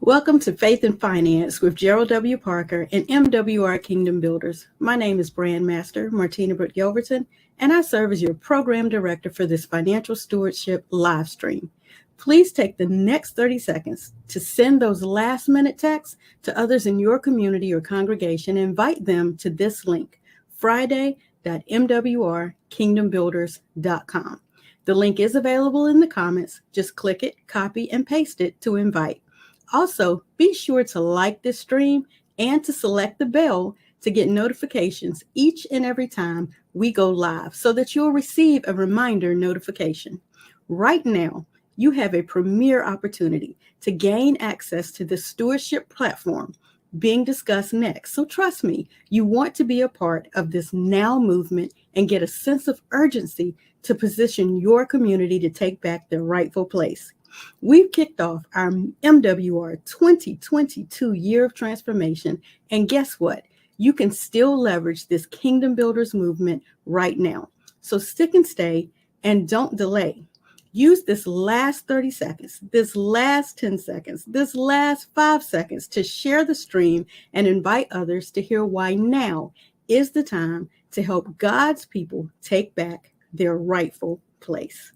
Welcome to Faith and Finance with Gerald W. Parker and MWR Kingdom Builders. My name is Brand Master Martina Britt Gilberton, and I serve as your program director for this financial stewardship live stream. Please take the next 30 seconds to send those last-minute texts to others in your community or congregation and invite them to this link, friday.mwrkingdombuilders.com. The link is available in the comments. Just click it, copy, and paste it to invite. Also, be sure to like this stream and to select the bell to get notifications each and every time we go live so that you'll receive a reminder notification. Right now, you have a premier opportunity to gain access to the stewardship platform being discussed next. So trust me, you want to be a part of this now movement and get a sense of urgency to position your community to take back their rightful place. We've kicked off our MWR 2022 year of transformation, and guess what? You can still leverage this Kingdom Builders movement right now. So stick and stay and don't delay. Use this last 30 seconds, this last 10 seconds, this last 5 seconds to share the stream and invite others to hear why now is the time to help God's people take back their rightful place.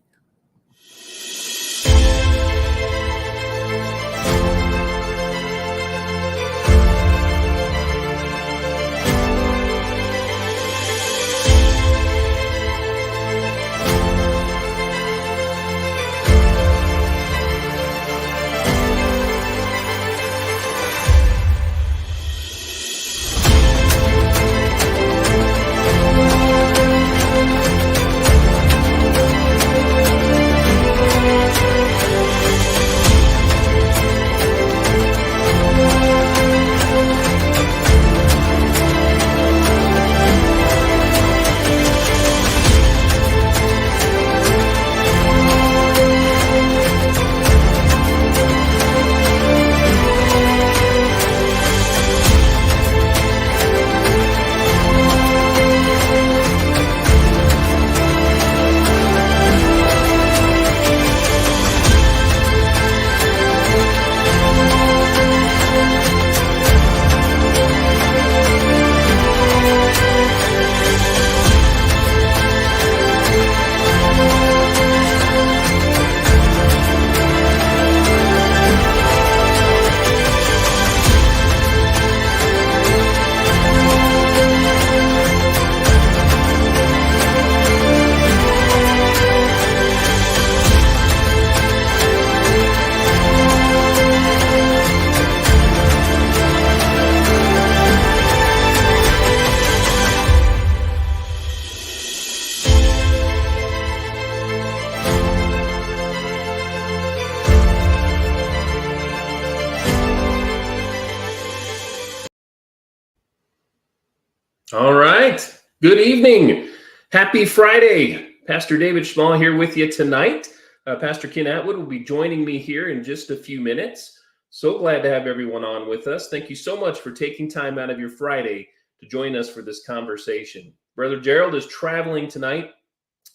All right. Good evening. Happy Friday. Pastor David Schmall here with you tonight. Pastor Ken Atwood will be joining me here in just a few minutes. So glad to have everyone on with us. Thank you so much for taking time out of your Friday to join us for this conversation. Brother Gerald is traveling tonight.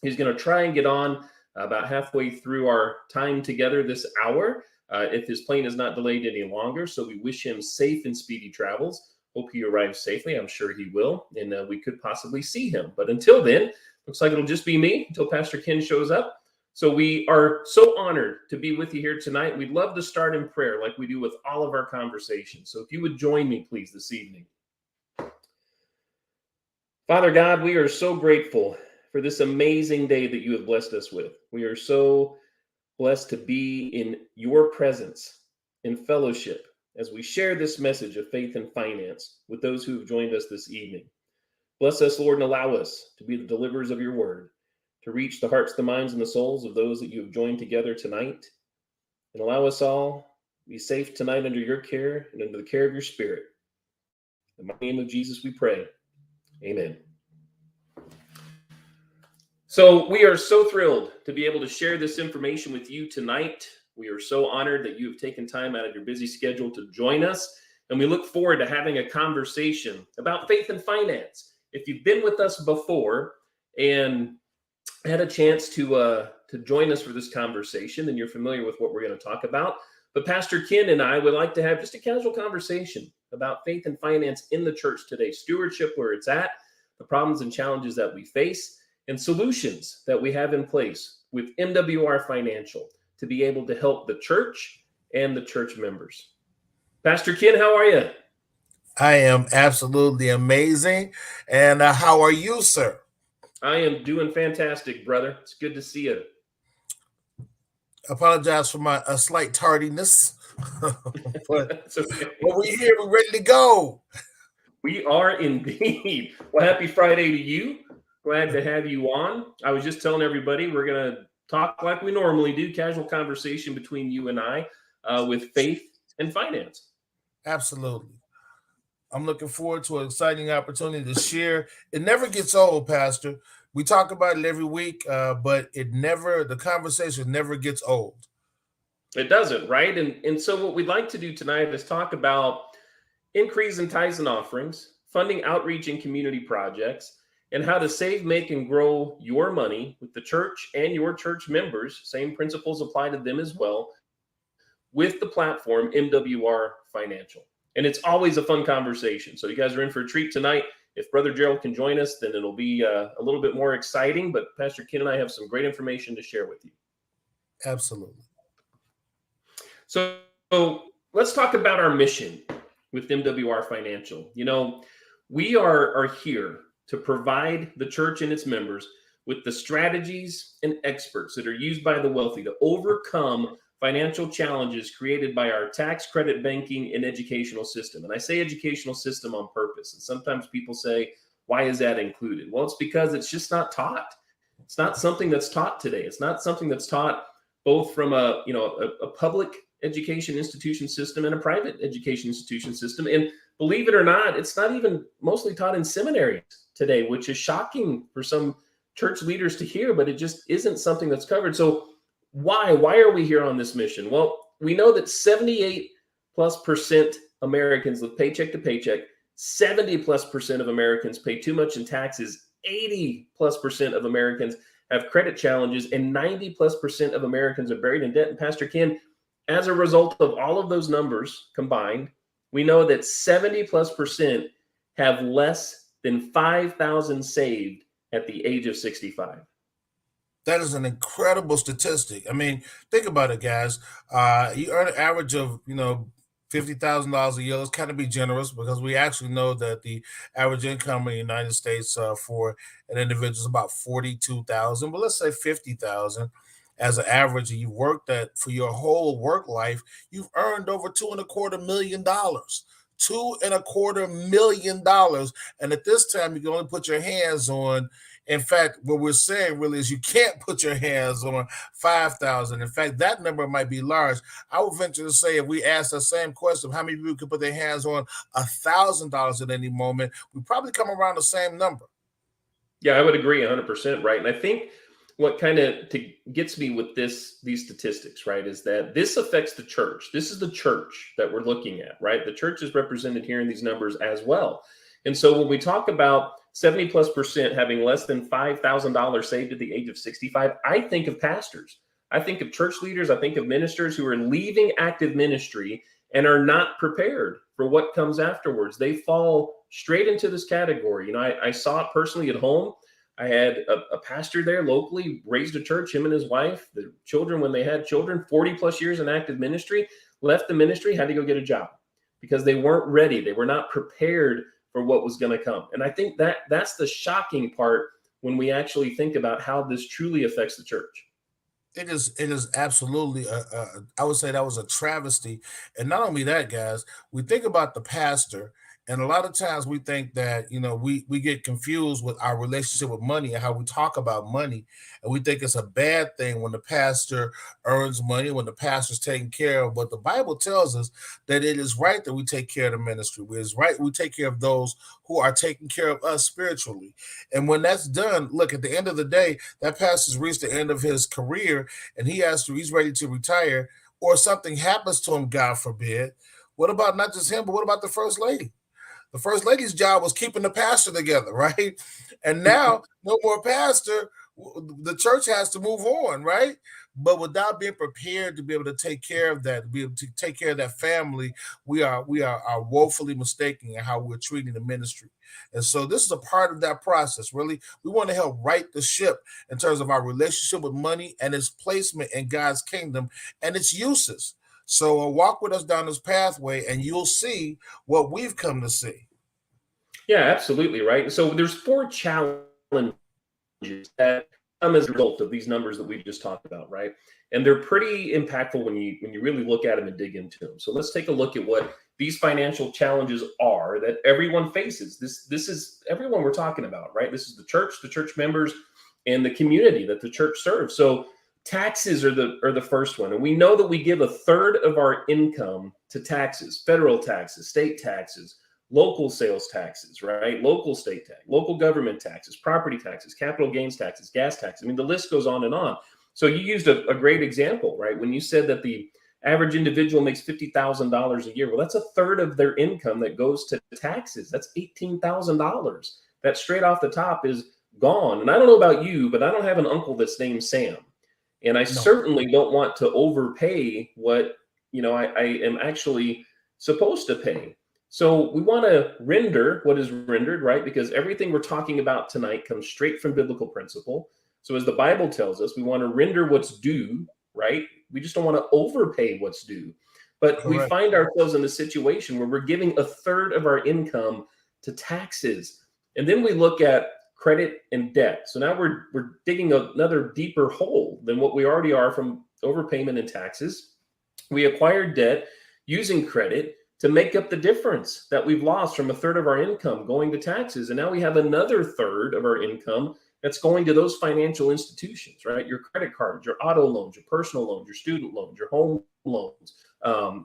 He's going to try and get on about halfway through our time together this hour, if his plane is not delayed any longer. So we wish him safe and speedy travels. Hope he arrives safely. I'm sure he will, and we could possibly see him. But until then, looks like it'll just be me until Pastor Ken shows up. So we are so honored to be with you here tonight. We'd love to start in prayer like we do with all of our conversations. So if you would join me, please, this evening. Father God, we are so grateful for this amazing day that you have blessed us with. We are so blessed to be in your presence, in fellowship, as we share this message of faith and finance with those who have joined us this evening. Bless us, Lord, and allow us to be the deliverers of your word, to reach the hearts, the minds, and the souls of those that you have joined together tonight. And allow us all to be safe tonight under your care and under the care of your Spirit. In the name of Jesus we pray. Amen. So we are so thrilled to be able to share this information with you tonight. We are so honored that you have taken time out of your busy schedule to join us, and we look forward to having a conversation about faith and finance. If you've been with us before and had a chance to join us for this conversation, and you're familiar with what we're going to talk about, But Pastor Ken and I would like to have just a casual conversation about faith and finance in the church today, stewardship where it's at, the problems and challenges that we face, and solutions that we have in place with MWR Financial to be able to help the church and the church members. Pastor Ken, how are you? I am absolutely amazing. And how are you, sir? I am doing fantastic, brother. It's good to see you. Apologize for my slight tardiness. But okay. We're here. We're ready to go. We are indeed. Well, happy Friday to you. Glad to have you on. I was just telling everybody we're going to talk like we normally do, casual conversation between you and I with faith and finance. Absolutely. I'm looking forward to an exciting opportunity to share. It never gets old, Pastor. We talk about it every week, but the conversation never gets old. It doesn't, right? And so what we'd like to do tonight is talk about increase in tithes and offerings, funding outreach and community projects, and how to save, make, and grow your money with the church and your church members. Same principles apply to them as well with the platform MWR Financial. And it's always a fun conversation. So you guys are in for a treat tonight. If Brother Gerald can join us, then it'll be a little bit more exciting. But Pastor Ken and I have some great information to share with you. Absolutely. So let's talk about our mission with MWR Financial. You know, we are here to provide the church and its members with the strategies and experts that are used by the wealthy to overcome financial challenges created by our tax credit banking and educational system. And I say educational system on purpose. And sometimes people say, why is that included? Well, it's because it's just not taught. It's not something that's taught today. It's not something that's taught both from a public education institution system and a private education institution system. And believe it or not, it's not even mostly taught in seminaries today, which is shocking for some church leaders to hear, but it just isn't something that's covered. So why are we here on this mission? Well, we know that 78+% Americans live paycheck to paycheck. 70+% of Americans pay too much in taxes. 80+% of Americans have credit challenges, and 90+% of Americans are buried in debt. And Pastor Ken, as a result of all of those numbers combined, we know that 70+% have less than $5,000 saved at the age of 65. That is an incredible statistic. I mean, think about it, guys. You earn an average of, $50,000 a year. Let's kind of be generous because we actually know that the average income in the United States for an individual is about $42,000. But let's say $50,000 as an average, and you worked that for your whole work life, you've earned over $2.25 million. $2.25 million. And at this time, you can only put your hands on. In fact, what we're saying really is you can't put your hands on 5,000. In fact, that number might be large. I would venture to say if we ask the same question of how many people can put their hands on $1,000 at any moment, we probably come around the same number. Yeah, I would agree 100%, right? And I think what kind of gets me with these statistics, right, is that this affects the church. This is the church that we're looking at, right? The church is represented here in these numbers as well. And so when we talk about 70+% having less than $5,000 saved at the age of 65, I think of pastors. I think of church leaders. I think of ministers who are leaving active ministry and are not prepared for what comes afterwards. They fall straight into this category. I saw it personally at home. I had a pastor there locally, raised a church, him and his wife, the children, when they had children, 40+ years in active ministry, left the ministry, had to go get a job because they weren't ready. They were not prepared for what was going to come. And I think that's the shocking part when we actually think about how this truly affects the church. It is absolutely, I would say that was a travesty. And not only that, guys, we think about the pastor, and a lot of times we think that, we get confused with our relationship with money and how we talk about money. And we think it's a bad thing when the pastor earns money, when the pastor's taken care of. But the Bible tells us that it is right that we take care of the ministry. It is right we take care of those who are taking care of us spiritually. And when that's done, look, at the end of the day, that pastor's reached the end of his career and he's ready to retire, or something happens to him, God forbid. What about not just him, but what about the first lady? The first lady's job was keeping the pastor together, right? And now, no more pastor. The church has to move on, right? But without being prepared to be able to take care of that, to be able to take care of that family, we are woefully mistaken in how we're treating the ministry. And so this is a part of that process. Really, we want to help right the ship in terms of our relationship with money and its placement in God's kingdom and its uses. So walk with us down this pathway, and you'll see what we've come to see. Yeah, absolutely, right. So there's 4 challenges that come as a result of these numbers that we just talked about, right? And they're pretty impactful when you really look at them and dig into them. So let's take a look at what these financial challenges are that everyone faces. This is everyone we're talking about, right? This is the church members, and the community that the church serves. So taxes are the first one, and we know that we give 1/3 of our income to taxes: federal taxes, state taxes, local sales taxes, right? Local state tax, local government taxes, property taxes, capital gains taxes, gas taxes. I mean, the list goes on and on. So you used a great example, right? When you said that the average individual makes $50,000 a year. Well, that's 1/3 of their income that goes to taxes. That's $18,000. That straight off the top is gone. And I don't know about you, but I don't have an uncle that's named Sam. And I certainly don't want to overpay what, I am actually supposed to pay. So we want to render what is rendered, right? Because everything we're talking about tonight comes straight from biblical principle. So as the Bible tells us, we want to render what's due, right? We just don't want to overpay what's due. But Correct. We find ourselves in a situation where we're giving 1/3 of our income to taxes. And then we look at credit and debt. So now we're digging another deeper hole than what we already are from overpayment and taxes. We acquired debt using credit to make up the difference that we've lost from 1/3 of our income going to taxes. And now we have another 1/3 of our income that's going to those financial institutions, right? Your credit cards, your auto loans, your personal loans, your student loans, your home loans.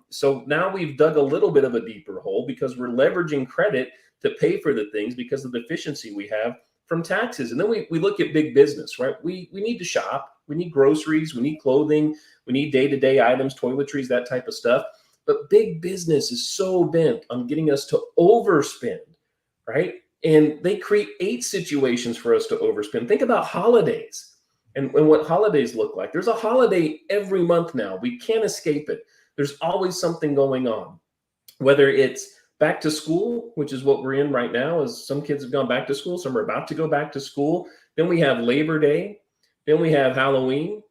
So now we've dug a little bit of a deeper hole because we're leveraging credit to pay for the things because of the efficiency we have from taxes. And then we look at big business, right? We need to shop. We need groceries. We need clothing. We need day-to-day items, toiletries, that type of stuff. But big business is so bent on getting us to overspend, right? And they create situations for us to overspend. Think about holidays and what holidays look like. There's a holiday every month now. We can't escape it. There's always something going on, whether it's back to school, which is what we're in right now, as some kids have gone back to school, some are about to go back to school. Then we have Labor Day. Then we have Halloween.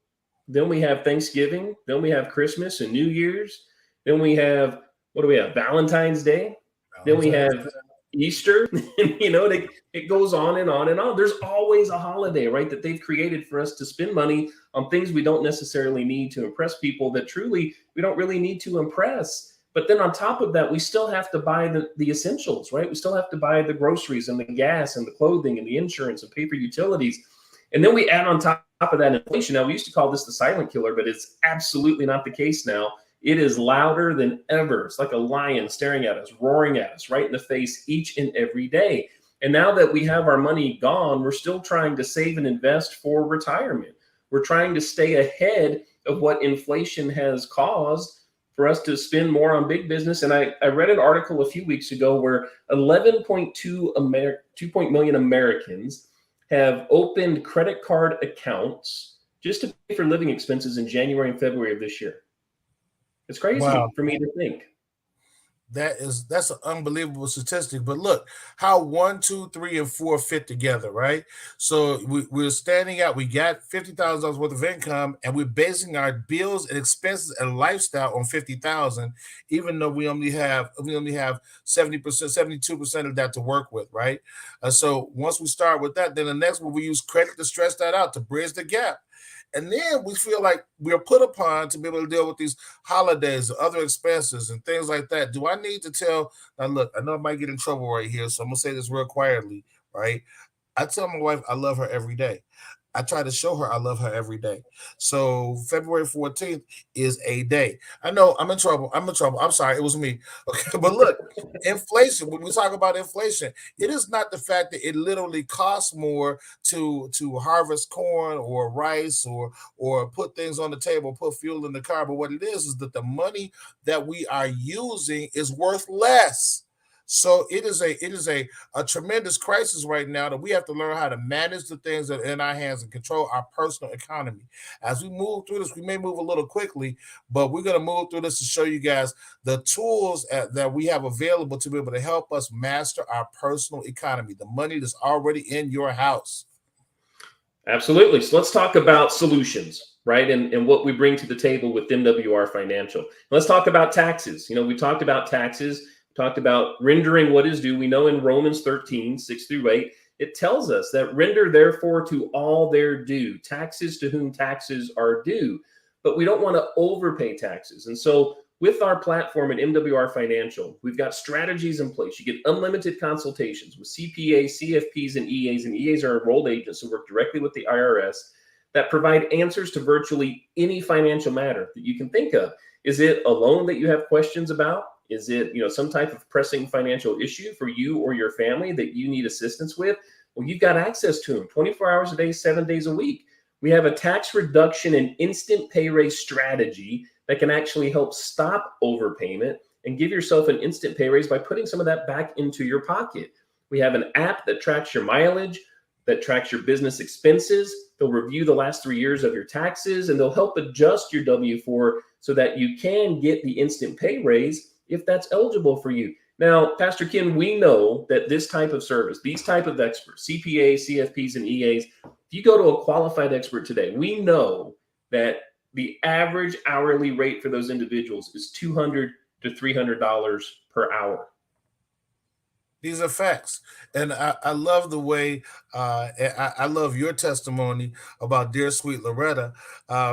Then we have Thanksgiving. Then we have Christmas and New Year's. Then we have, what do we have? Valentine's Day. Then we have Easter. It goes on and on and on. There's always a holiday, right, that they've created for us to spend money on things we don't necessarily need to impress people that truly we don't really need to impress. But then on top of that, we still have to buy the essentials, right? We still have to buy the groceries and the gas and the clothing and the insurance and pay for utilities. And then we add on top of that inflation. Now, we used to call this the silent killer, but it's absolutely not the case now. It is louder than ever. It's like a lion staring at us, roaring at us right in the face each and every day. And now that we have our money gone, we're still trying to save and invest for retirement. We're trying to stay ahead of what inflation has caused for us to spend more on big business. And I read an article a few weeks ago where 11.2 million Americans have opened credit card accounts just to pay for living expenses in January and February of this year. It's crazy for me to think. That's an unbelievable statistic. But look how 1, 2, 3, and 4 fit together, right? So we're standing out. We got $50,000 worth of income, and we're basing our bills and expenses and lifestyle on $50,000, even though we only have 70%, 72% of that to work with, right? So once we start with that, then the next one we use credit to stretch that out to bridge the gap. And then we feel like we're put upon to be able to deal with these holidays, other expenses, and things like that. Do I need to tell? Now, look, I know I might get in trouble right here, so I'm going to say this real quietly, right? I tell my wife I love her every day. I try to show her I love her every day. So February 14th is a day. I know I'm in trouble. I'm sorry. It was me. Okay. But look, inflation, when we talk about inflation, it is not the fact that it literally costs more to harvest corn or rice or put things on the table, put fuel in the car. But what it is that the money that we are using is worth less. So it is a tremendous crisis right now that we have to learn how to manage the things that are in our hands and control our personal economy. As we move through this, we may move a little quickly, but we're going to move through this to show you guys the tools that we have available to be able to help us master our personal economy, the money that's already in your house. Absolutely. So let's talk about solutions, right? And what we bring to the table with MWR Financial. Let's talk about taxes. We talked about taxes, talked about rendering what is due. We know in Romans 13, 6 through 8, it tells us that render therefore to all their due, taxes to whom taxes are due. But we don't want to overpay taxes. And so with our platform at MWR Financial, we've got strategies in place. You get unlimited consultations with CPAs, CFPs, and EAs. And EAs are enrolled agents who work directly with the IRS that provide answers to virtually any financial matter that you can think of. Is it a loan that you have questions about? Is it, some type of pressing financial issue for you or your family that you need assistance with? Well, you've got access to them 24 hours a day, 7 days a week. We have a tax reduction and instant pay raise strategy that can actually help stop overpayment and give yourself an instant pay raise by putting some of that back into your pocket. We have an app that tracks your mileage, that tracks your business expenses. They'll review the last 3 years of your taxes, and they'll help adjust your W-4 so that you can get the instant pay raise if that's eligible for you. Now, Pastor Ken, we know that this type of service, these type of experts, CPAs, CFPs, and EAs, if you go to a qualified expert today, we know that the average hourly rate for those individuals is $200 to $300 per hour. These are facts. And I love the way, I love your testimony about dear sweet Loretta,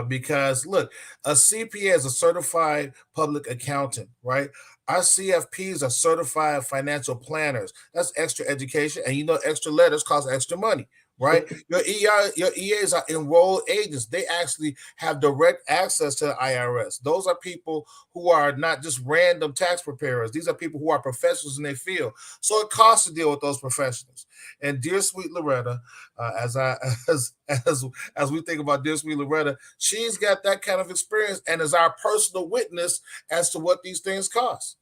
because look, a CPA is a certified public accountant, right? Our CFPs are certified financial planners. That's extra education. And extra letters cost extra money, right? Your EAs are enrolled agents. They actually have direct access to the IRS. Those are people who are not just random tax preparers. These are people who are professionals in their field. So it costs to deal with those professionals. And dear sweet Loretta, as we think about dear sweet Loretta, she's got that kind of experience and is our personal witness as to what these things cost.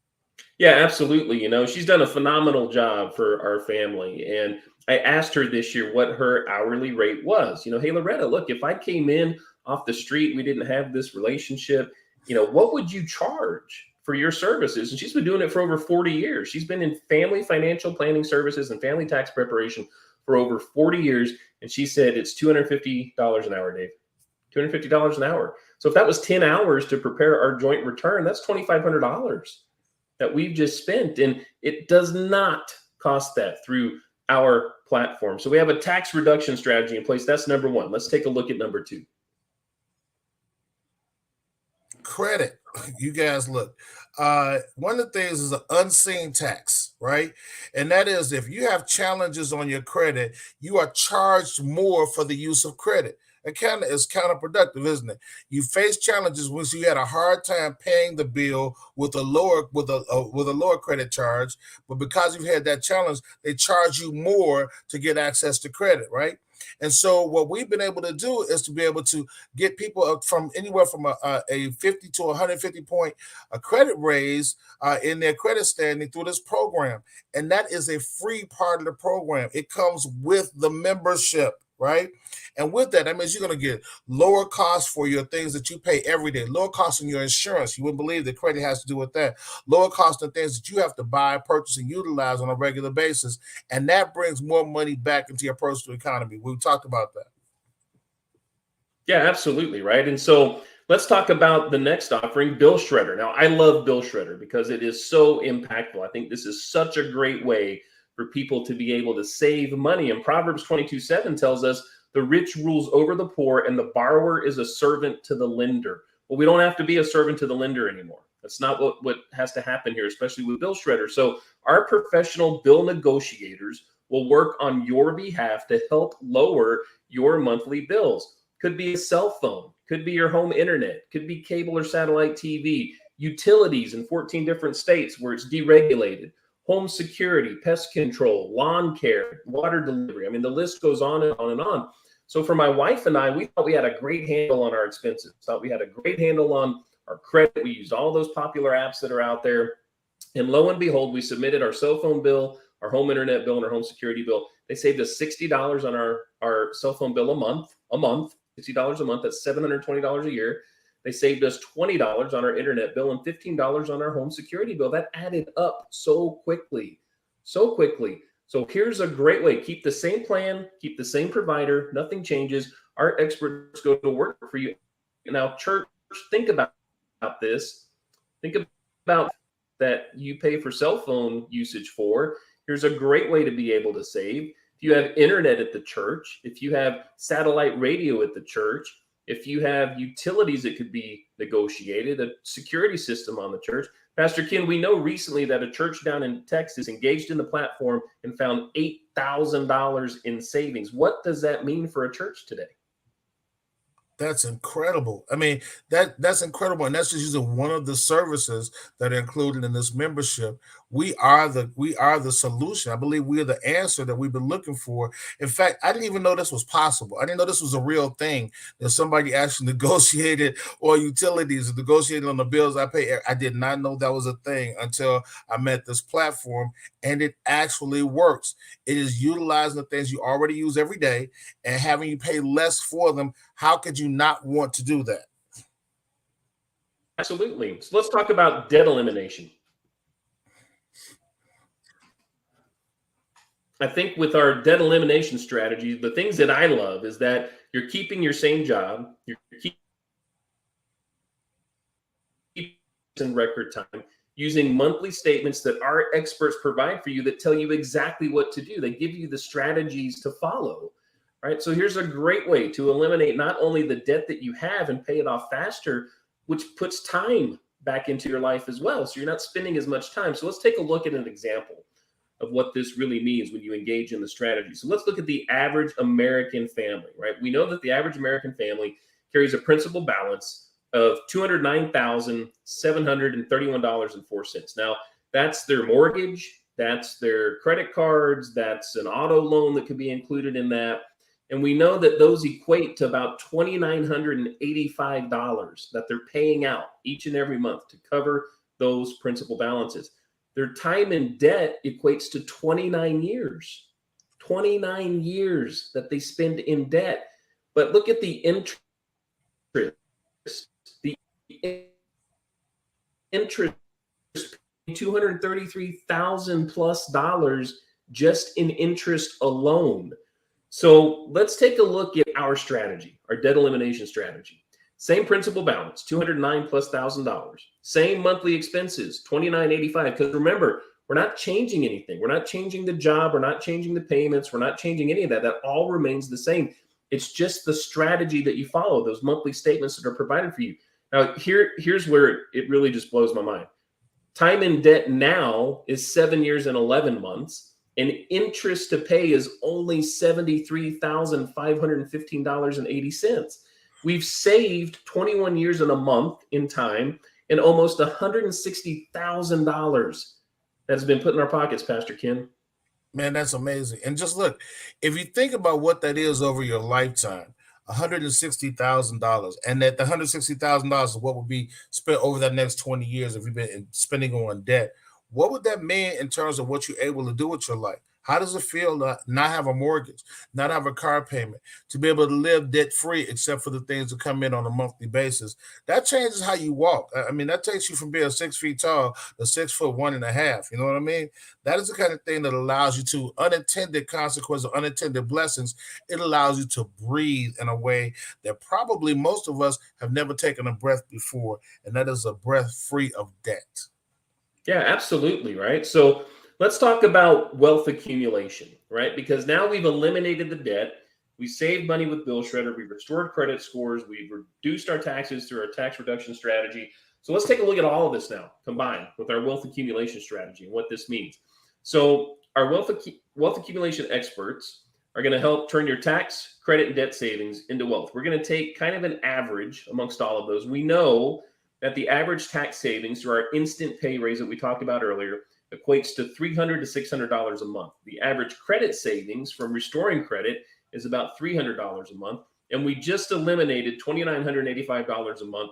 Yeah, absolutely. She's done a phenomenal job for our family. And I asked her this year what her hourly rate was. Hey, Loretta, look, if I came in off the street, we didn't have this relationship, what would you charge for your services? And she's been doing it for over 40 years. She's been in family financial planning services and family tax preparation for over 40 years. And she said it's $250 an hour, Dave. $250 an hour. So if that was 10 hours to prepare our joint return, that's $2,500 that we've just spent. And it does not cost that through our platform. So we have a tax reduction strategy in place. That's number one. Let's take a look at number two. Credit. You guys look. One of the things is an unseen tax, right? And that is if you have challenges on your credit, you are charged more for the use of credit. It kind of is counterproductive, isn't it? You face challenges when you had a hard time paying the bill with a lower credit charge, but because you've had that challenge, they charge you more to get access to credit, right? And so what we've been able to do is to be able to get people from anywhere from a 50 to 150 point credit raise in their credit standing through this program. And that is a free part of the program. It comes with the membership, right? And with that means you're going to get lower costs for your things that you pay every day, lower costs on your insurance. You wouldn't believe that credit has to do with that. Lower costs on things that you have to buy, purchase, and utilize on a regular basis. And that brings more money back into your personal economy. We've talked about that. Yeah, absolutely. Right. And so let's talk about the next offering, Bill Shredder. Now, I love Bill Shredder because it is so impactful. I think this is such a great way for people to be able to save money. And Proverbs 22:7 tells us the rich rules over the poor and the borrower is a servant to the lender. Well, we don't have to be a servant to the lender anymore. That's not what has to happen here, especially with Bill Shredder. So our professional bill negotiators will work on your behalf to help lower your monthly bills. Could be a cell phone, could be your home internet, could be cable or satellite TV, utilities in 14 different states where it's deregulated, home security, pest control, lawn care, water delivery. I mean, the list goes on and on and on. So for my wife and I, we thought we had a great handle on our expenses, thought we had a great handle on our credit. We used all those popular apps that are out there. And lo and behold, we submitted our cell phone bill, our home internet bill, and our home security bill. They saved us $60 on our cell phone bill a month, $60 a month. That's $720 a year. They saved us $20 on our internet bill and $15 on our home security bill. That added up so quickly, so quickly. So here's a great way. Keep the same plan, keep the same provider, nothing changes. Our experts go to work for you. Now, church, think about this. Think about that you pay for cell phone usage for. Here's a great way to be able to save. If you have internet at the church, if you have satellite radio at the church, if you have utilities that could be negotiated, a security system on the church. Pastor Ken, we know recently that a church down in Texas engaged in the platform and found $8,000 in savings. What does that mean for a church today? That's incredible. I mean, that's incredible. And that's just using one of the services that are included in this membership. We are the solution. I believe we are the answer that we've been looking for. In fact, I didn't even know this was possible. I didn't know this was a real thing, that somebody actually negotiated, or utilities negotiated on the bills I pay. I did not know that was a thing until I met this platform, and it actually works. It is utilizing the things you already use every day and having you pay less for them. How could you not want to do that? Absolutely. So let's talk about debt elimination. I think with our debt elimination strategy, the things that I love is that you're keeping your same job, you're keeping in record time, using monthly statements that our experts provide for you that tell you exactly what to do. They give you the strategies to follow. Right. So here's a great way to eliminate not only the debt that you have and pay it off faster, which puts time back into your life as well. So you're not spending as much time. So let's take a look at an example of what this really means when you engage in the strategy. So let's look at the average American family, right? We know that the average American family carries a principal balance of $209,731.04. Now, that's their mortgage, that's their credit cards, that's an auto loan that could be included in that. And we know that those equate to about $2,985 that they're paying out each and every month to cover those principal balances. Their time in debt equates to 29 years. 29 years that they spend in debt. But look at the interest. The interest, $233,000 plus just in interest alone. So let's take a look at our strategy, our debt elimination strategy. Same principal balance, $209,000 plus. Same monthly expenses, $29.85. Because remember, we're not changing anything. We're not changing the job. We're not changing the payments. We're not changing any of that. That all remains the same. It's just the strategy that you follow, those monthly statements that are provided for you. Now, here's where it really just blows my mind. Time in debt now is 7 years and 11 months, and interest to pay is only $73,515.80. We've saved 21 years and a month in time and almost $160,000 that has been put in our pockets, Pastor Ken. Man, that's amazing. And just look, if you think about what that is over your lifetime, $160,000, and that the $160,000 is what would be spent over that next 20 years if you've been spending on debt. What would that mean in terms of what you're able to do with your life? How does it feel to not have a mortgage, not have a car payment, to be able to live debt-free except for the things that come in on a monthly basis? That changes how you walk. I mean, that takes you from being 6 feet tall to 6'1.5". You know what I mean? That is the kind of thing that allows you to unintended consequences, unintended blessings. It allows you to breathe in a way that probably most of us have never taken a breath before, and that is a breath free of debt. Yeah, absolutely. Right. So let's talk about wealth accumulation, right? Because now we've eliminated the debt. We saved money with Bill Shredder. We've restored credit scores. We've reduced our taxes through our tax reduction strategy. So let's take a look at all of this now, combined with our wealth accumulation strategy and what this means. So our wealth accumulation experts are going to help turn your tax, credit, and debt savings into wealth. We're going to take kind of an average amongst all of those. We know that the average tax savings through our instant pay raise that we talked about earlier equates to $300 to $600 a month. The average credit savings from restoring credit is about $300 a month. And we just eliminated $2,985 a month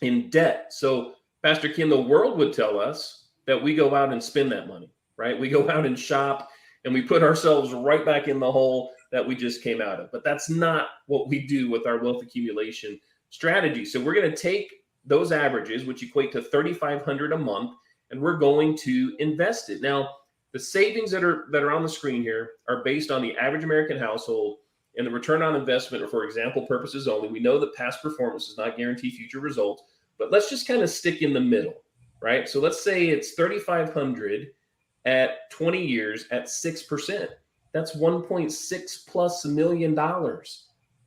in debt. So, Pastor Kim, the world would tell us that we go out and spend that money, right? We go out and shop and we put ourselves right back in the hole that we just came out of. But that's not what we do with our wealth accumulation strategy. So we're going to take those averages, which equate to $3,500 a month, and we're going to invest it. Now, the savings that are on the screen here are based on the average American household and the return on investment, or for example purposes only. We know that past performance does not guarantee future results, but let's just kind of stick in the middle, right? So let's say it's $3,500 at 20 years at 6%. That's $1.6+ million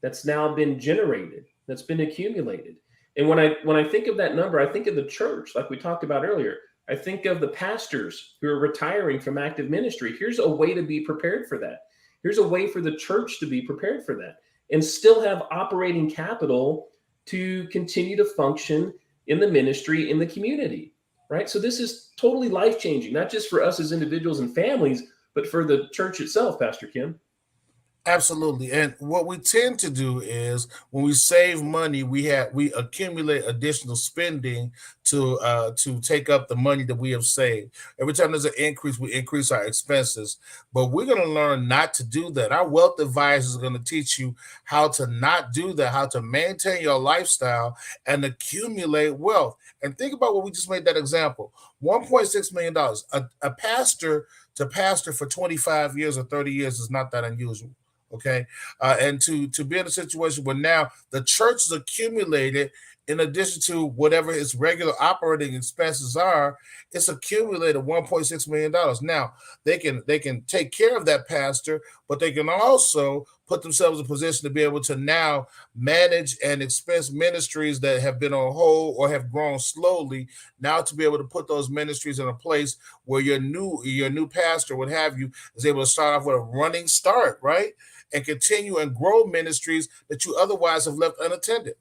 that's now been generated, that's been accumulated. And when I think of that number, I think of the church, like we talked about earlier. I think of the pastors who are retiring from active ministry. Here's a way to be prepared for that. Here's a way for the church to be prepared for that and still have operating capital to continue to function in the ministry, in the community, right? So this is totally life-changing, not just for us as individuals and families, but for the church itself, Pastor Kim. Absolutely. And what we tend to do is when we save money, we accumulate additional spending to take up the money that we have saved. Every time there's an increase, we increase our expenses. But we're going to learn not to do that. Our wealth advisors are going to teach you how to not do that, how to maintain your lifestyle and accumulate wealth. And think about what we just made that example. $1.6 million. A pastor to pastor for 25 years or 30 years is not that unusual. Okay. And to be in a situation where now the church is accumulated, in addition to whatever its regular operating expenses are, it's accumulated $1.6 million. Now they can take care of that pastor, but they can also put themselves in a position to be able to now manage and expense ministries that have been on hold or have grown slowly. Now to be able to put those ministries in a place where your new pastor, what have you, is able to start off with a running start, right? And continue and grow ministries that you otherwise have left unattended.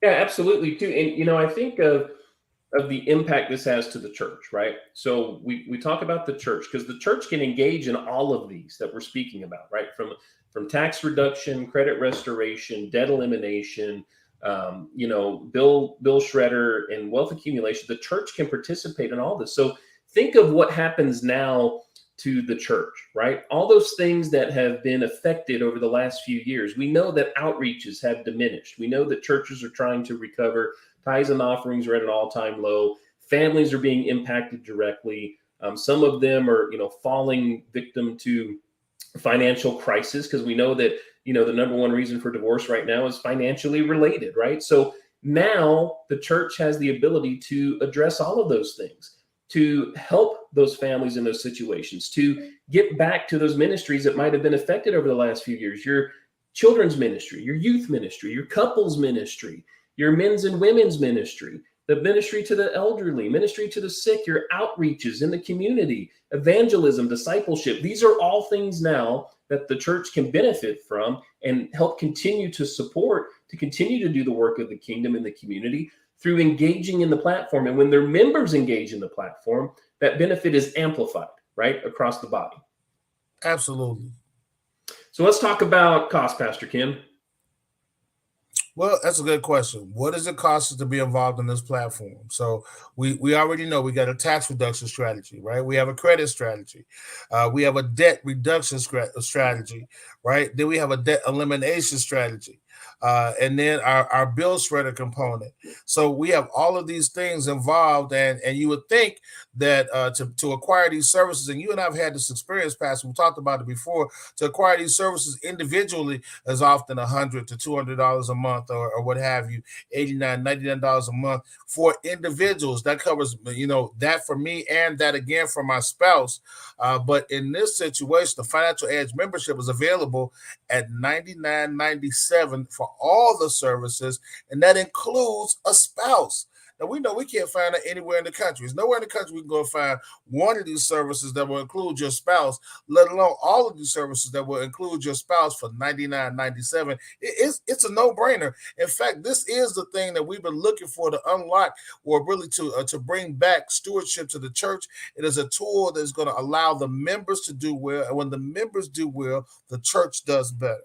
Yeah, absolutely too. And I think of the impact this has to the church, right? So we talk about the church because the church can engage in all of these that we're speaking about, right? From tax reduction, credit restoration, debt elimination, bill shredder, and wealth accumulation. The church can participate in all this. So think of what happens now to the church, right? All those things that have been affected over the last few years. We know that outreaches have diminished. We know that churches are trying to recover. Tithes and offerings are at an all-time low. Families are being impacted directly. Some of them are, falling victim to financial crisis, because we know that, the number one reason for divorce right now is financially related, right? So now the church has the ability to address all of those things, to help those families in those situations, to get back to those ministries that might have been affected over the last few years. Your children's ministry, your youth ministry, your couples ministry, your men's and women's ministry, the ministry to the elderly, ministry to the sick, your outreaches in the community, evangelism, discipleship. These are all things now that the church can benefit from and help continue to support, to continue to do the work of the kingdom in the community through engaging in the platform. And when their members engage in the platform, that benefit is amplified, right, across the body. Absolutely. So let's talk about cost, Pastor Kim. Well, that's a good question. What does it cost us to be involved in this platform? So we already know we got a tax reduction strategy, right? We have a credit strategy. We have a debt reduction strategy, right? Then we have a debt elimination strategy. And then our bill shredder component. So we have all of these things involved, and you would think that to acquire these services, and you and I have had this experience, Pastor, we talked about it before, to acquire these services individually is often $100 to $200 a month or what have you, $89, $99 a month for individuals. That covers, that for me and that again for my spouse. But in this situation, the Financial Edge membership is available at $99.97 for all the services, and that includes a spouse. Now, we know we can't find that anywhere in the country. There's nowhere in the country we can go find one of these services that will include your spouse, let alone all of these services that will include your spouse for $99.97. It's a no-brainer. In fact, this is the thing that we've been looking for to unlock, or really to bring back stewardship to the church. It is a tool that's going to allow the members to do well, and when the members do well, the church does better.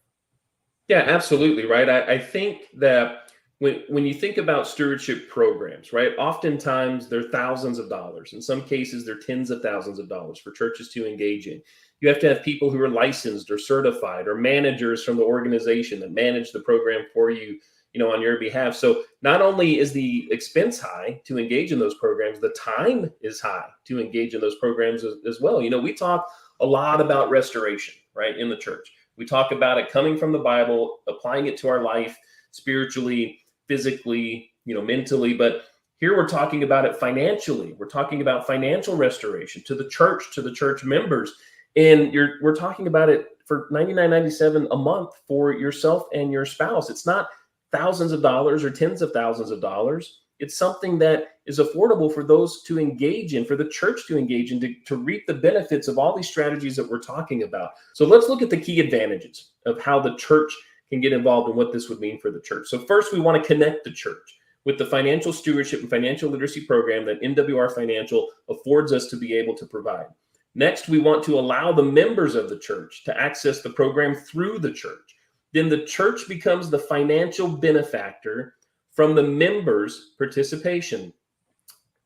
Yeah, absolutely, right. I think that when you think about stewardship programs, right? Oftentimes they're thousands of dollars. In some cases, they're tens of thousands of dollars for churches to engage in. You have to have people who are licensed or certified, or managers from the organization that manage the program for you, on your behalf. So not only is the expense high to engage in those programs, the time is high to engage in those programs as well. We talk a lot about restoration, right, in the church. We talk about it coming from the Bible, applying it to our life spiritually, physically, mentally. But here we're talking about it financially. We're talking about financial restoration to the church members. And we're talking about it for $99.97 a month for yourself and your spouse. It's not thousands of dollars or tens of thousands of dollars. It's something that is affordable for those to engage in, for the church to engage in, to reap the benefits of all these strategies that we're talking about. So let's look at the key advantages of how the church can get involved and what this would mean for the church. So first, we want to connect the church with the financial stewardship and financial literacy program that NWR Financial affords us to be able to provide. Next, we want to allow the members of the church to access the program through the church. Then the church becomes the financial benefactor from the members' participation.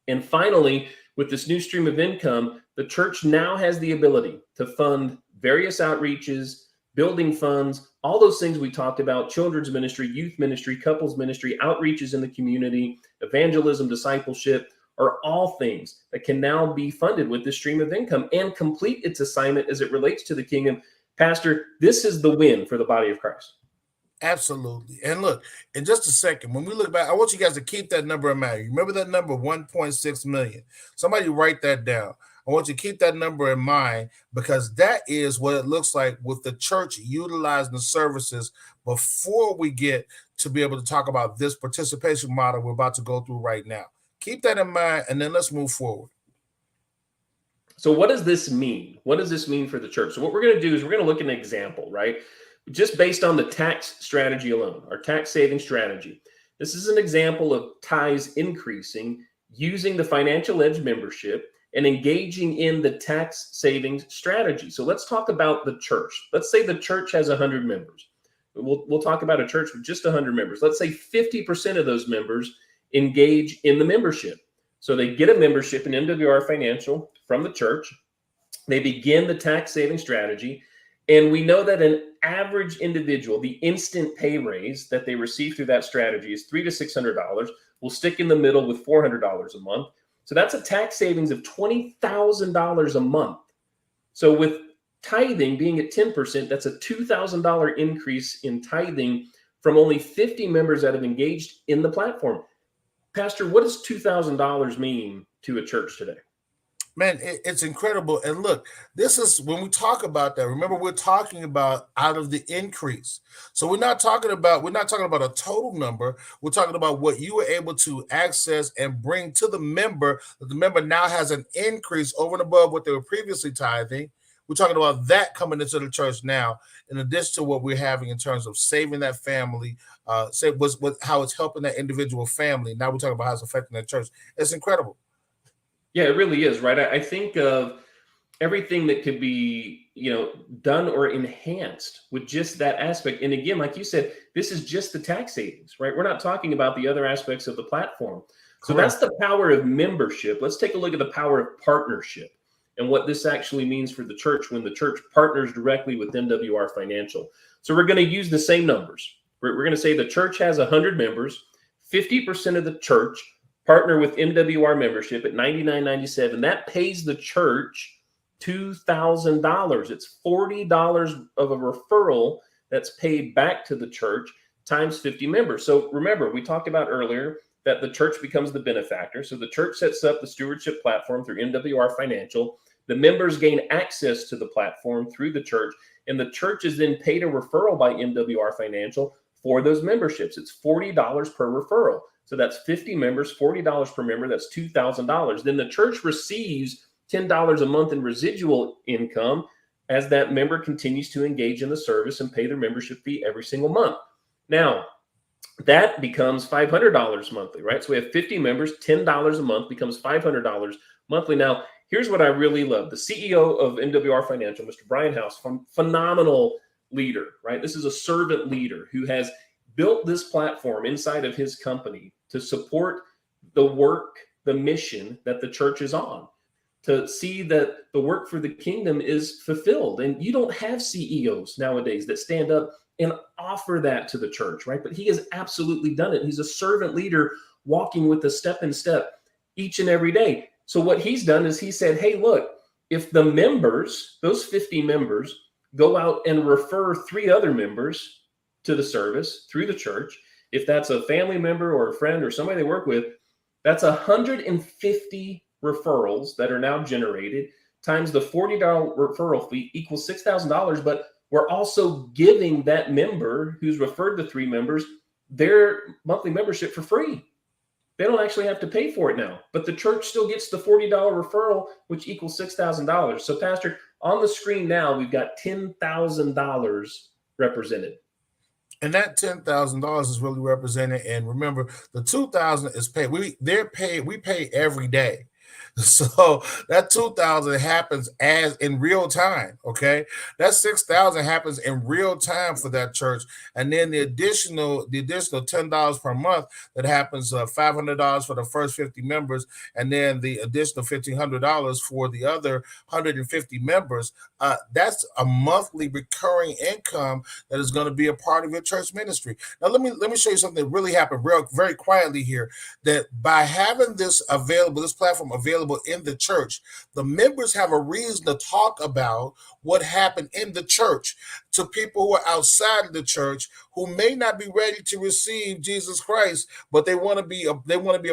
And finally, with this new stream of income, the church now has the ability to fund various outreaches, building funds, all those things we talked about: children's ministry, youth ministry, couples ministry, outreaches in the community, evangelism, discipleship, are all things that can now be funded with this stream of income and complete its assignment as it relates to the kingdom. Pastor, this is the win for the body of Christ. Absolutely. And look, in just a second, when we look back, I want you guys to keep that number in mind. You remember that number, 1.6 million. Somebody write that down. I want you to keep that number in mind, because that is what it looks like with the church utilizing the services before we get to be able to talk about this participation model we're about to go through right now. Keep that in mind, and then let's move forward. So what does this mean? What does this mean for the church? So what we're going to do is we're going to look at an example, right? Just based on the tax strategy alone, our tax saving strategy. This is an example of tithes increasing using the Financial Edge membership and engaging in the tax savings strategy. So let's talk about the church. Let's say the church has 100 members. We'll talk about a church with just 100 members. Let's say 50% of those members engage in the membership. So they get a membership in NWR Financial from the church. They begin the tax saving strategy. And we know that an average individual, the instant pay raise that they receive through that strategy is $300 to $600. We'll stick in the middle with $400 a month. So that's a tax savings of $20,000 a month. So with tithing being at 10%, that's a $2,000 increase in tithing from only 50 members that have engaged in the platform. Pastor, what does $2,000 mean to a church today? Man, it's incredible. And look, this is when we talk about that. Remember, we're talking about out of the increase. So we're not talking about a total number. We're talking about what you were able to access and bring to the member. That the member now has an increase over and above what they were previously tithing. We're talking about that coming into the church now, in addition to what we're having in terms of saving that family, how it's helping that individual family. Now we're talking about how it's affecting that church. It's incredible. Yeah, it really is, right? I think of everything that could be, done or enhanced with just that aspect. And again, like you said, this is just the tax savings, right? We're not talking about the other aspects of the platform. So That's the power of membership. Let's take a look at the power of partnership and what this actually means for the church when the church partners directly with NWR Financial. So we're going to use the same numbers. We're going to say the church has 100 members, 50% of the church partner with NWR membership at $99.97. That pays the church $2,000. It's $40 of a referral that's paid back to the church times 50 members. So remember, we talked about earlier that the church becomes the benefactor. So the church sets up the stewardship platform through NWR Financial. The members gain access to the platform through the church, and the church is then paid a referral by NWR Financial for those memberships. It's $40 per referral. So that's 50 members, $40 per member. That's $2,000. Then the church receives $10 a month in residual income as that member continues to engage in the service and pay their membership fee every single month. Now, that becomes $500 monthly, right? So we have 50 members, $10 a month becomes $500 monthly. Now, here's what I really love. The CEO of NWR Financial, Mr. Brian House, phenomenal leader, right? This is a servant leader who has built this platform inside of his company to support the work, the mission that the church is on, to see that the work for the kingdom is fulfilled. And you don't have CEOs nowadays that stand up and offer that to the church, right? But he has absolutely done it. He's a servant leader walking with us step in step each and every day. So what he's done is he said, hey, look, if the members, those 50 members, go out and refer 3 other members to the service through the church, if that's a family member or a friend or somebody they work with, that's 150 referrals that are now generated times the $40 referral fee equals $6,000. But we're also giving that member who's referred the 3 members their monthly membership for free. They don't actually have to pay for it now, but the church still gets the $40 referral, which equals $6,000. So, Pastor, on the screen now, we've got $10,000 represented. And that $10,000 is really represented. And remember, the $2,000 is paid. We pay every day. So that $2,000 happens as in real time. Okay, that $6,000 happens in real time for that church, and then the additional $10 per month that happens, $500 for the first 50 members, and then the additional $1,500 for the other 150 members. That's a monthly recurring income that is going to be a part of your church ministry. Now, let me show you something that really happened very quietly here. That by having this platform available in the church, the members have a reason to talk about what happened in the church to people who are outside of the church who may not be ready to receive Jesus Christ, but they want to be a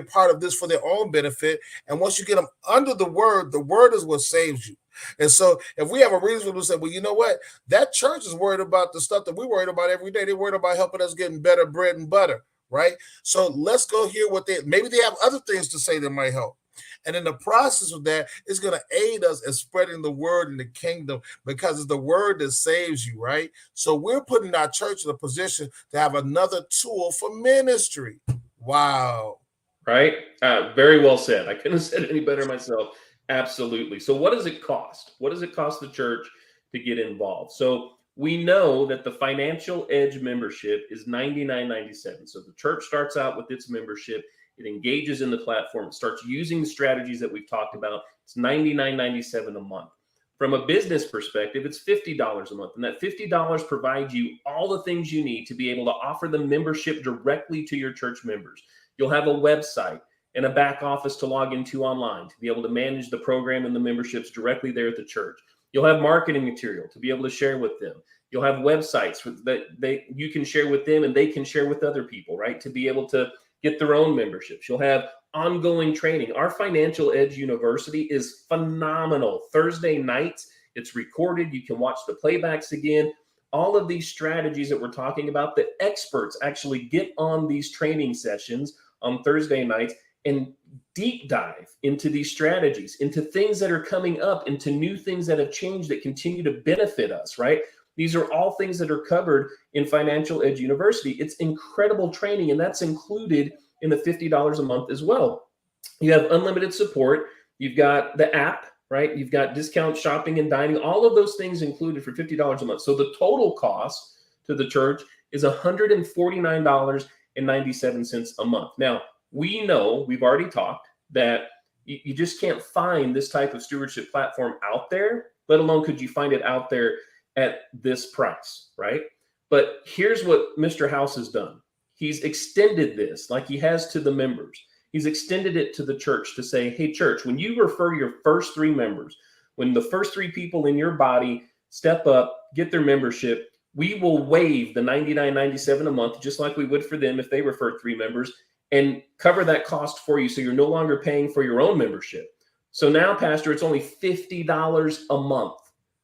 part of this for their own benefit. And once you get them under the word is what saves you. And so if we have a reason to say, well, you know what, that church is worried about the stuff that we're worried about every day. They're worried about helping us getting better bread and butter, right? So let's go hear maybe they have other things to say that might help. And in the process of that, it's going to aid us in spreading the word in the kingdom, because it's the word that saves you, right? So we're putting our church in a position to have another tool for ministry. Wow. Right? Very well said. I couldn't have said it any better myself. Absolutely. So what does it cost? What does it cost the church to get involved? So we know that the Financial Edge membership is $99.97. So the church starts out with its membership. It engages in the platform. It starts using the strategies that we've talked about. It's $99.97 a month. From a business perspective, it's $50 a month. And that $50 provides you all the things you need to be able to offer the membership directly to your church members. You'll have a website and a back office to log into online to be able to manage the program and the memberships directly there at the church. You'll have marketing material to be able to share with them. You'll have websites that you can share with them and they can share with other people, right? To be able to get their own memberships. You'll have ongoing training. Our Financial Edge University is phenomenal. Thursday nights, it's recorded. You can watch the playbacks again. All of these strategies that we're talking about, the experts actually get on these training sessions on Thursday nights and deep dive into these strategies, into things that are coming up, into new things that have changed that continue to benefit us, right? These are all things that are covered in Financial Edge University. It's incredible training, and that's included in the $50 a month as well. You have unlimited support. You've got the app, right? You've got discount shopping and dining, all of those things included for $50 a month. So the total cost to the church is $149.97 a month. Now, we know, we've already talked, that you just can't find this type of stewardship platform out there, let alone could you find it out there at this price, right? But here's what Mr. House has done. He's extended this like he has to the members. He's extended it to the church to say, hey, church, when you refer your first 3 members, when the first 3 people in your body step up, get their membership, we will waive the $99.97 a month, just like we would for them if they referred 3 members, and cover that cost for you so you're no longer paying for your own membership. So now, Pastor, it's only $50 a month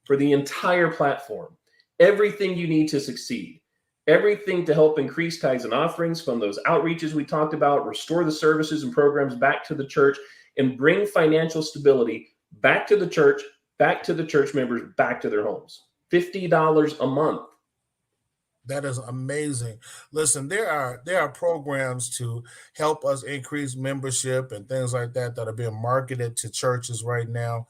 for the entire platform. Everything you need to succeed. Everything to help increase tithes and offerings from those outreaches we talked about, restore the services and programs back to the church, and bring financial stability back to the church members, back to their homes. $50 a month. That is amazing. Listen, there are programs to help us increase membership and things like that are being marketed to churches right now.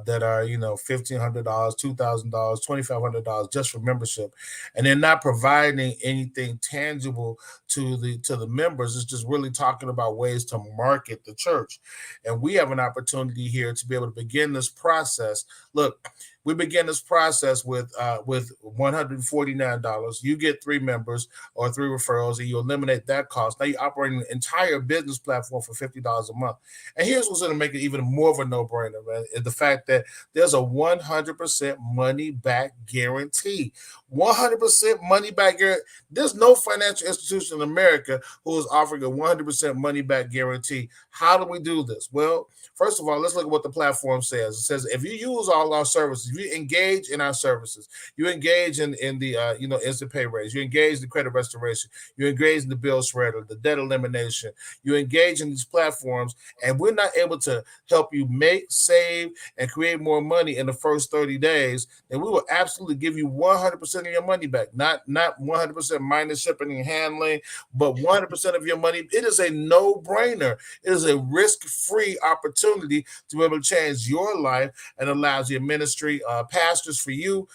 That are $1,500, $2,000, $2,500 just for membership, and they're not providing anything tangible to the members. It's just really talking about ways to market the church, and we have an opportunity here to be able to begin this process. Look, we begin this process with $149. You get 3 members or 3 referrals, and you eliminate that cost. Now you're operating an entire business platform for $50 a month. And here's what's going to make it even more of a no-brainer, man, is the fact that there's a 100% money back guarantee. 100% money back guarantee. There's no financial institution in America who is offering a 100% money back guarantee. How do we do this? Well, first of all, let's look at what the platform says. It says if you use all our services, if you engage in our services, you engage in the instant pay raise, you engage in the credit restoration, you engage in the bill shredder, the debt elimination, you engage in these platforms, and we're not able to help you make, save, and create more money in the first 30 days, then we will absolutely give you 100% of your money back. Not 100% minus shipping and handling, but 100% of your money. It is a no-brainer. It is a risk-free opportunity to be able to change your life, and allows your ministry, pastors, for you.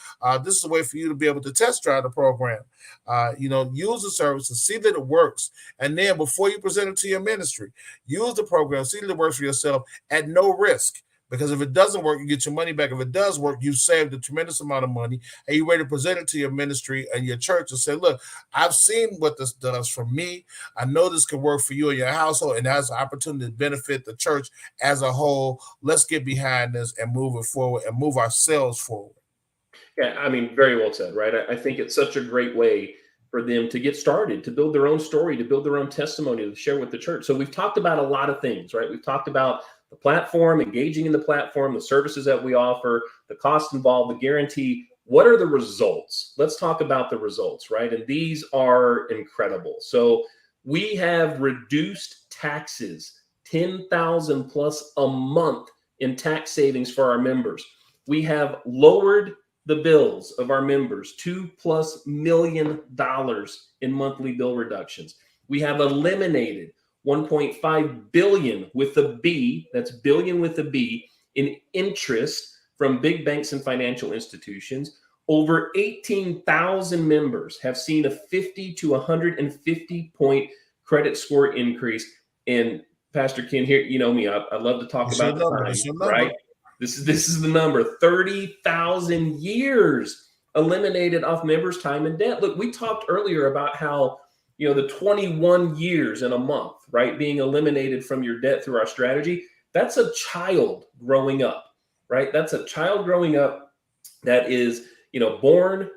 This is a way for you to be able to test drive the program. Use the services, see that it works, and then before you present it to your ministry, use the program, see that it works for yourself at no risk. Because if it doesn't work, you get your money back. If it does work, you saved a tremendous amount of money, and you're ready to present it to your ministry and your church and say, look, I've seen what this does for me. I know this can work for you and your household, and has an opportunity to benefit the church as a whole. Let's get behind this and move it forward and move ourselves forward. Yeah, I mean, very well said, right? I think it's such a great way for them to get started, to build their own story, to build their own testimony, to share with the church. So we've talked about a lot of things, right? We've talked about the platform, engaging in the platform, the services that we offer, the cost involved, the guarantee. What are the results? Let's talk about the results, right? And these are incredible. So we have reduced taxes, 10,000 plus a month in tax savings for our members. We have lowered the bills of our members, $2+ million in monthly bill reductions. We have eliminated 1.5 billion with a B, that's billion with a B, in interest from big banks and financial institutions. Over 18,000 members have seen a 50 to 150 point credit score increase. And Pastor Ken, here, you know me, I love to talk about the time, right? This is the number. 30,000 years eliminated off members' time and debt. Look, we talked earlier about how, the 21 years in a month, right, being eliminated from your debt through our strategy. That's a child growing up, right? That's a child growing up that is, born,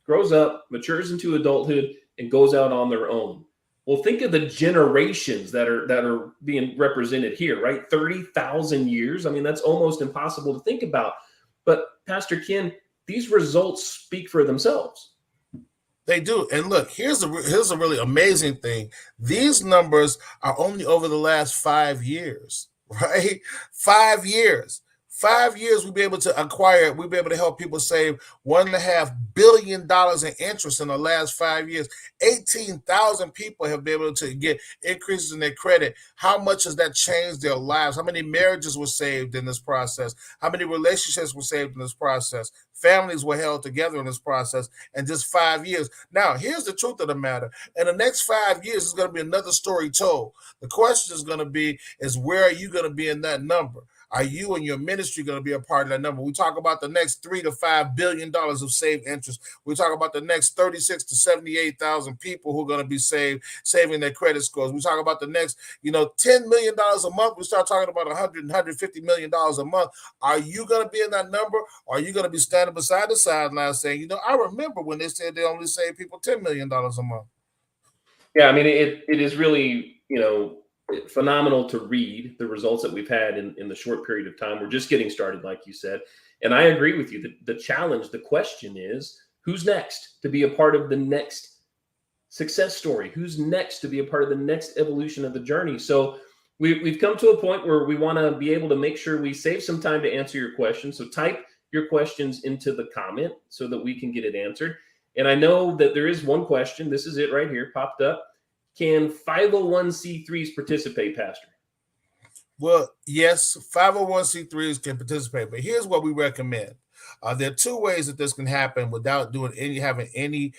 grows up, matures into adulthood, and goes out on their own. Well, think of the generations that are being represented here, right? 30,000 years. I mean, that's almost impossible to think about. But Pastor Ken, these results speak for themselves. They do. And look, here's a really amazing thing. These numbers are only over the last 5 years, right? 5 years. 5 years, we'll be able to help people save $1.5 billion in interest in the last 5 years. 18,000 people have been able to get increases in their credit. How much has that changed their lives? How many marriages were saved in this process? How many relationships were saved in this process? Families were held together in this process in just 5 years. Now, here's the truth of the matter. In the next 5 years, there's going to be another story told. The question is going to be, where are you going to be in that number? Are you and your ministry going to be a part of that number? We talk about the next $3 to $5 billion of saved interest. We talk about the next 36 to 78,000 people who are going to be saving their credit scores. We talk about the next, $10 million a month. We start talking about $150 million a month. Are you going to be in that number? Or are you going to be standing beside the sideline saying, I remember when they said they only save people $10 million a month? Yeah, I mean, it is really, phenomenal to read the results that we've had in the short period of time. We're just getting started, like you said. And I agree with you. The challenge, the question is, who's next to be a part of the next success story? Who's next to be a part of the next evolution of the journey? So we've come to a point where we want to be able to make sure we save some time to answer your questions. So type your questions into the comment so that we can get it answered. And I know that there is one question. This is it right here, popped up. Can 501c3s participate, Pastor? Well, yes, 501c3s can participate, but here's what we recommend. There are two ways that this can happen without having any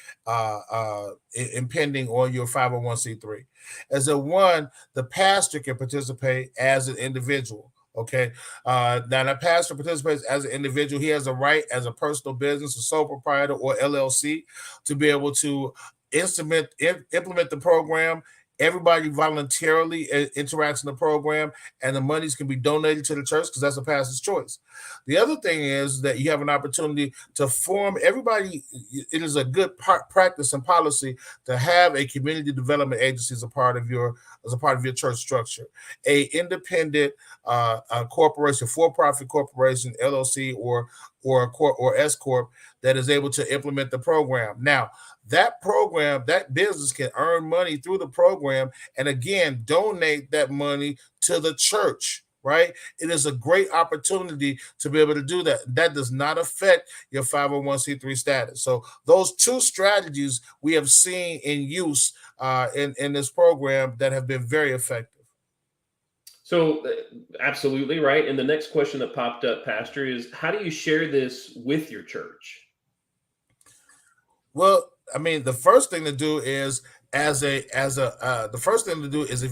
impending on your 501c3. As a one, the pastor can participate as an individual. Okay. Now the pastor participates as an individual. He has a right as a personal business, a sole proprietor, or LLC to be able to implement the program. Everybody voluntarily interacts in the program, and the monies can be donated to the church because that's the pastor's choice. The other thing is that you have an opportunity to form everybody. It is a good practice and policy to have a community development agency as a part of your church structure, a independent a corporation, for-profit corporation, LLC, or S corp that is able to implement the program. Now, that program, that business can earn money through the program and again donate that money to the church. Right? It is a great opportunity to be able to do that. That does not affect your 501c3 status. So those two strategies we have seen in use in this program that have been very effective. So absolutely right. And the next question that popped up, Pastor, is how do you share this with your church? Well, I mean, the first thing to do is if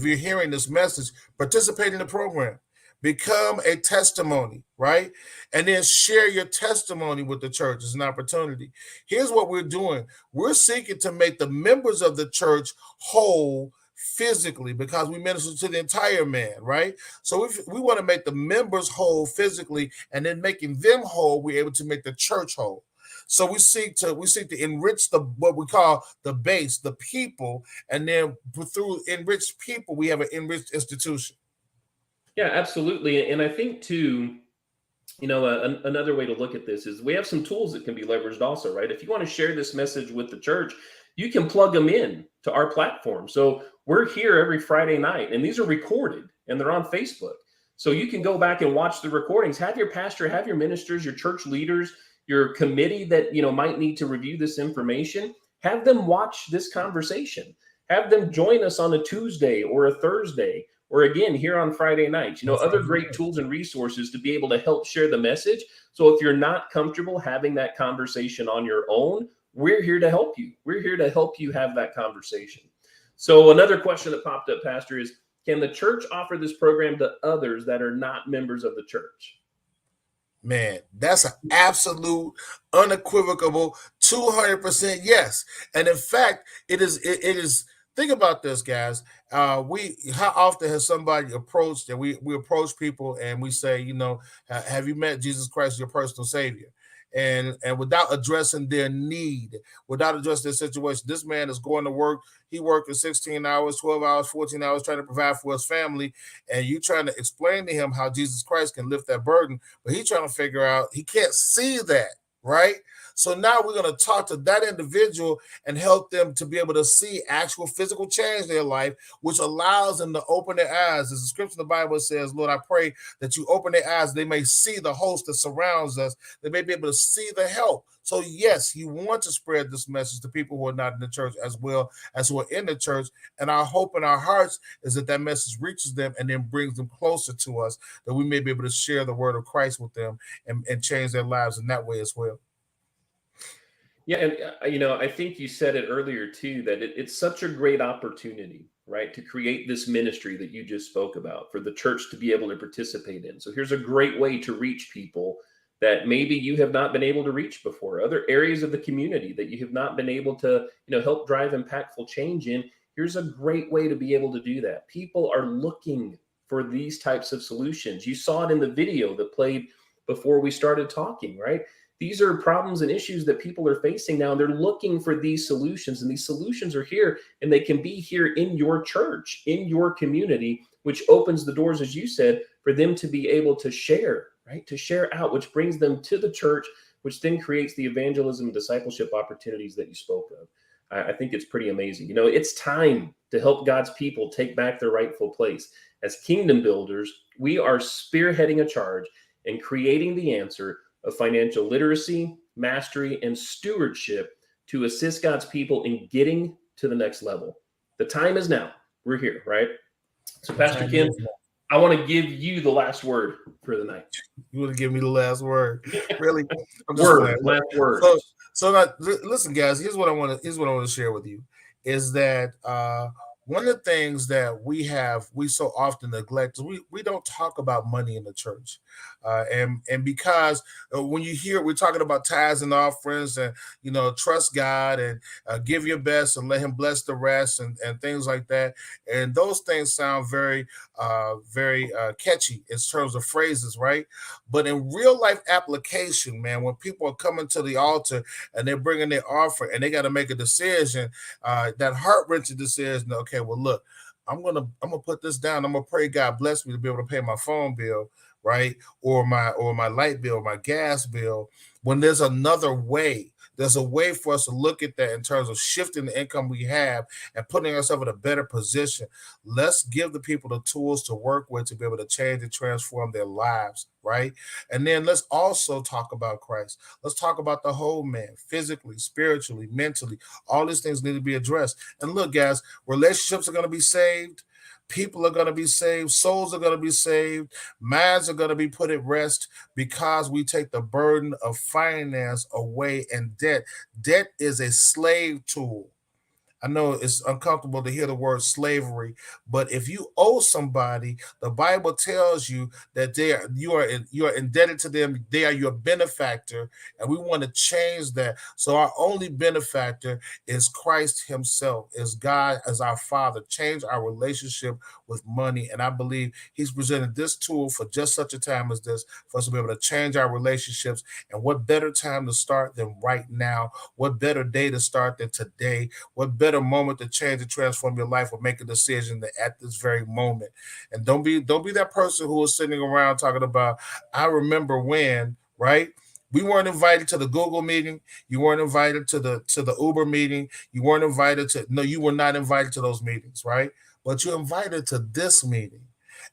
you're hearing this message, participate in the program, become a testimony, right? And then share your testimony with the church as an opportunity. Here's what we're doing. We're seeking to make the members of the church whole physically because we minister to the entire man, right? So if we want to make the members whole physically and then making them whole, we're able to make the church whole. So we seek to enrich what we call the base, the people, and then through enriched people, we have an enriched institution. Yeah, absolutely. And I think too, another way to look at this is we have some tools that can be leveraged also, right? If you want to share this message with the church, you can plug them in to our platform. So we're here every Friday night, and these are recorded and they're on Facebook. So you can go back and watch the recordings, have your pastor, have your ministers, your church leaders, your committee that, might need to review this information, have them watch this conversation, have them join us on a Tuesday or a Thursday, or again, here on Friday nights, other great tools and resources to be able to help share the message. So if you're not comfortable having that conversation on your own, we're here to help you. We're here to help you have that conversation. So another question that popped up, Pastor, is can the church offer this program to others that are not members of the church? Man, that's an absolute, unequivocal, 200% yes. And in fact, it is. Think about this, guys. How often has somebody approached, and we approach people and we say, have you met Jesus Christ, your personal Savior? And without addressing their need, without addressing their situation, this man is going to work. He working 16 hours, 12 hours, 14 hours, trying to provide for his family. And you trying to explain to him how Jesus Christ can lift that burden, but he's trying to figure out, he can't see that, right? So now we're going to talk to that individual and help them to be able to see actual physical change in their life, which allows them to open their eyes. As the scripture in the Bible says, Lord, I pray that you open their eyes, they may see the host that surrounds us. They may be able to see the help. So yes, you want to spread this message to people who are not in the church as well as who are in the church. And our hope in our hearts is that message reaches them and then brings them closer to us, that we may be able to share the word of Christ with them and change their lives in that way as well. Yeah, and I think you said it earlier too, that it's such a great opportunity, right, to create this ministry that you just spoke about for the church to be able to participate in. So here's a great way to reach people that maybe you have not been able to reach before, other areas of the community that you have not been able to, help drive impactful change in. Here's a great way to be able to do that. People are looking for these types of solutions. You saw it in the video that played before we started talking, right? These are problems and issues that people are facing now. They're looking for these solutions, and these solutions are here, and they can be here in your church, in your community, which opens the doors, as you said, for them to be able to share, right? To share out, which brings them to the church, which then creates the evangelism and discipleship opportunities that you spoke of. I think it's pretty amazing. It's time to help God's people take back their rightful place. As kingdom builders, we are spearheading a charge and creating the answer of financial literacy, mastery, and stewardship to assist God's people in getting to the next level. The time is now. We're here, right? So, Pastor Ken, I want to give you the last word for the night. You want to give me the last word? Really? I'm just last word. So now, listen, guys. Here's what I want to share with you is that one of the things that we so often neglect is we don't talk about money in the church, and because when you hear we're talking about tithes and offerings and trust God and give your best and let Him bless the rest and things like that, and those things sound very catchy in terms of phrases, right? But in real life application, man, when people are coming to the altar and they're bringing their offering and they got to make a decision, that heart-wrenching decision. Okay, well, look, I'm gonna put this down. I'm gonna pray God bless me to be able to pay my phone bill, right, or my light bill, my gas bill. When there's another way. There's a way for us to look at that in terms of shifting the income we have and putting ourselves in a better position. Let's give the people the tools to work with to be able to change and transform their lives, right? And then let's also talk about Christ. Let's talk about the whole man, physically, spiritually, mentally. All these things need to be addressed. And look, guys, relationships are going to be saved. People are going to be saved. Souls are going to be saved. Minds are going to be put at rest because we take the burden of finance away and debt. Debt is a slave tool. I know it's uncomfortable to hear the word slavery, but if you owe somebody, the Bible tells you that you are indebted to them. They are your benefactor, and we want to change that. So our only benefactor is Christ Himself, is God as our Father. Change our relationship with money, and I believe He's presented this tool for just such a time as this for us to be able to change our relationships. And what better time to start than right now? What better day to start than today? What better moment to change and transform your life or make a decision at this very moment? And don't be that person who is sitting around talking about, I remember when, right? We weren't invited to the Google meeting. You weren't invited to the Uber meeting. You were not invited to those meetings, right? But you're invited to this meeting.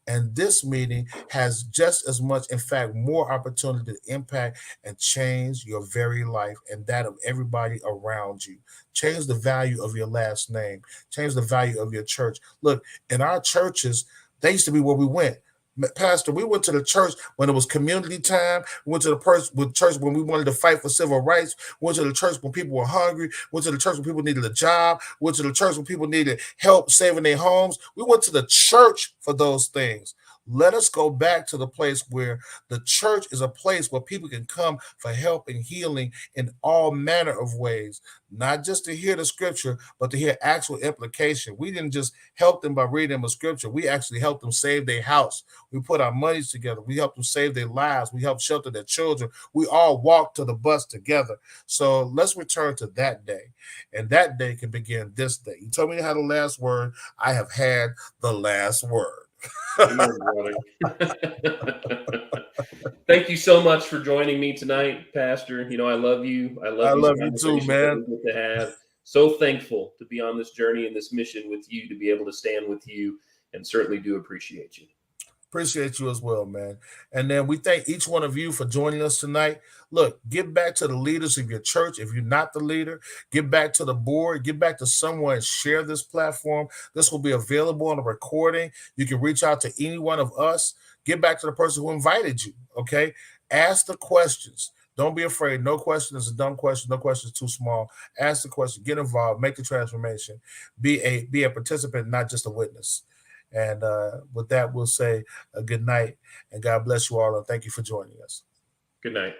And this meeting has just as much, in fact, more opportunity to impact and change your very life and that of everybody around you. Change the value of your last name. Change the value of your church. Look, in our churches, they used to be where we went. Pastor, we went to the church when it was community time. We went to the church when we wanted to fight for civil rights. We went to the church when people were hungry. We went to the church when people needed a job. We went to the church when people needed help saving their homes. We went to the church for those things. Let us go back to the place where the church is a place where people can come for help and healing in all manner of ways, not just to hear the scripture, but to hear actual implication. We didn't just help them by reading them a scripture. We actually helped them save their house. We put our monies together. We helped them save their lives. We helped shelter their children. We all walked to the bus together. So let's return to that day. And that day can begin this day. You told me you had the last word. I have had the last word. Thank you so much for joining me tonight, Pastor. I love you. I love you too, man. To have. So thankful to be on this journey and this mission with you, to be able to stand with you, and certainly do appreciate you. Appreciate you as well, man. And then we thank each one of you for joining us tonight. Look, get back to the leaders of your church. If you're not the leader, get back to the board, get back to someone and share this platform. This will be available on a recording. You can reach out to any one of us. Get back to the person who invited you, okay? Ask the questions. Don't be afraid. No question is a dumb question. No question is too small. Ask the question. Get involved. Make the transformation. Be a participant, not just a witness. And with that, we'll say a good night and God bless you all. And thank you for joining us. Good night.